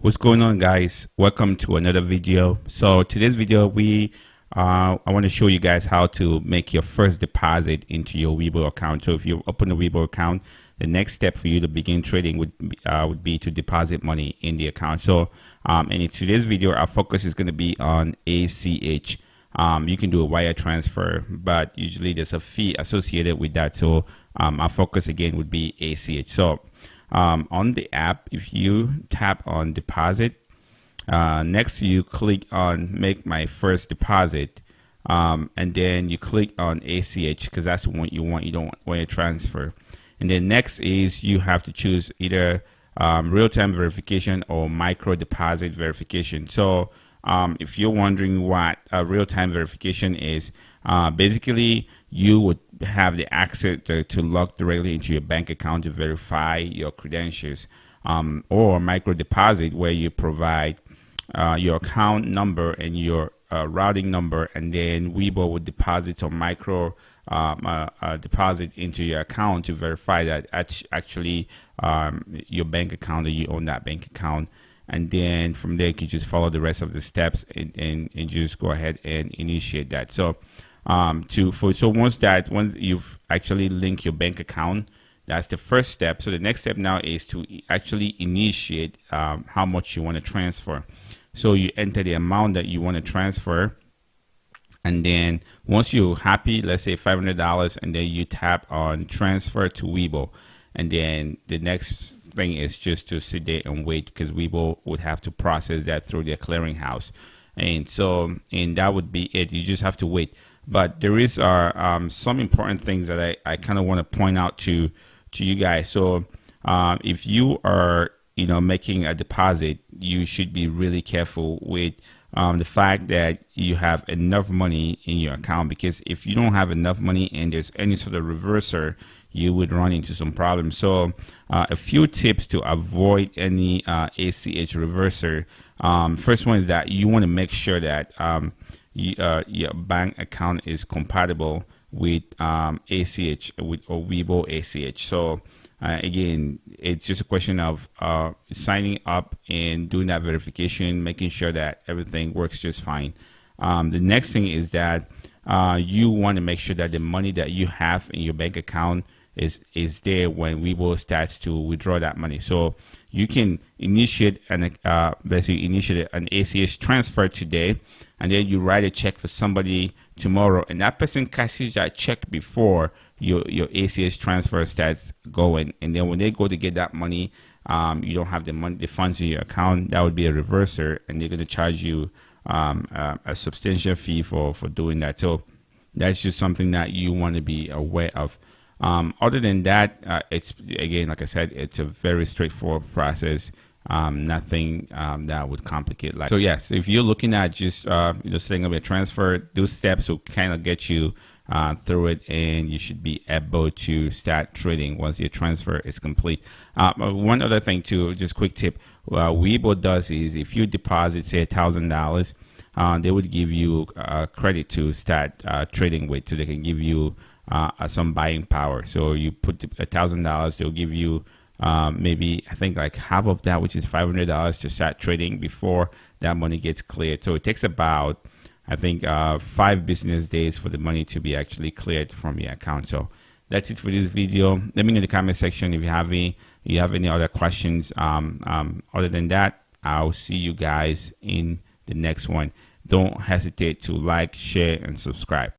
What's going on, guys? Welcome to another video. So today's video I want to show you guys how to make your first deposit into your WeBull account. So if you open a WeBull account, the next step for you to begin trading would be to deposit money in the account. So and in today's video, our focus is going to be on ACH. You can do a wire transfer, but usually there's a fee associated with that. So our focus again would be ACH. So on the app, if you tap on deposit, next you click on make my first deposit, and then you click on ACH because that's the one you want. You don't want wire transfer. And then next is you have to choose either real-time verification or micro deposit verification. So if you're wondering what a real-time verification is, basically you would have the access to log directly into your bank account to verify your credentials, or micro deposit where you provide your account number and your routing number, and then WeBull would deposit or micro deposit into your account to verify that actually your bank account, or you own that bank account. And then from there you can just follow the rest of the steps and just go ahead and initiate that. So once you've actually linked your bank account, that's the first step. So the next step now is to actually initiate how much you want to transfer. So you enter the amount that you want to transfer, and then once you're happy, let's say $500, and then you tap on transfer to WeBull. And then the next thing is just to sit there and wait, because WeBull would have to process that through their clearinghouse. And that would be it. You just have to wait. But there is some important things that I kind of want to point out to you guys. So if you are making a deposit, you should be really careful with the fact that you have enough money in your account, because if you don't have enough money and there's any sort of reverser, you would run into some problems. So a few tips to avoid any ACH reverser. First one is that you want to make sure that your bank account is compatible with ACH or WeBull ACH. So again, it's just a question of signing up and doing that verification, making sure that everything works just fine. The next thing is that you want to make sure that the money that you have in your bank account is there when WeBull starts to withdraw that money. So you can initiate an ACH transfer today, and then you write a check for somebody tomorrow, and that person cashes that check before your ACH transfer starts going. And then when they go to get that money, you don't have the funds in your account. That would be a reverser, and they're going to charge you a substantial fee for doing that. So that's just something that you want to be aware of. Other than that, it's, again, like I said, it's a very straightforward process. Nothing that would complicate life. So yes, if you're looking at just setting up a transfer, those steps will kind of get you through it, and you should be able to start trading once your transfer is complete. One other thing too, just quick tip, WeBull does is if you deposit say $1,000, they would give you credit to start trading with, so they can give you some buying power. So you put $1,000, they'll give you maybe, I think, like half of that, which is $500, to start trading before that money gets cleared. So it takes about, I think, 5 business days for the money to be actually cleared from your account. So that's it for this video. Let me know in the comment section if you have any other questions. Other than that, I'll see you guys in the next one. Don't hesitate to like, share, and subscribe.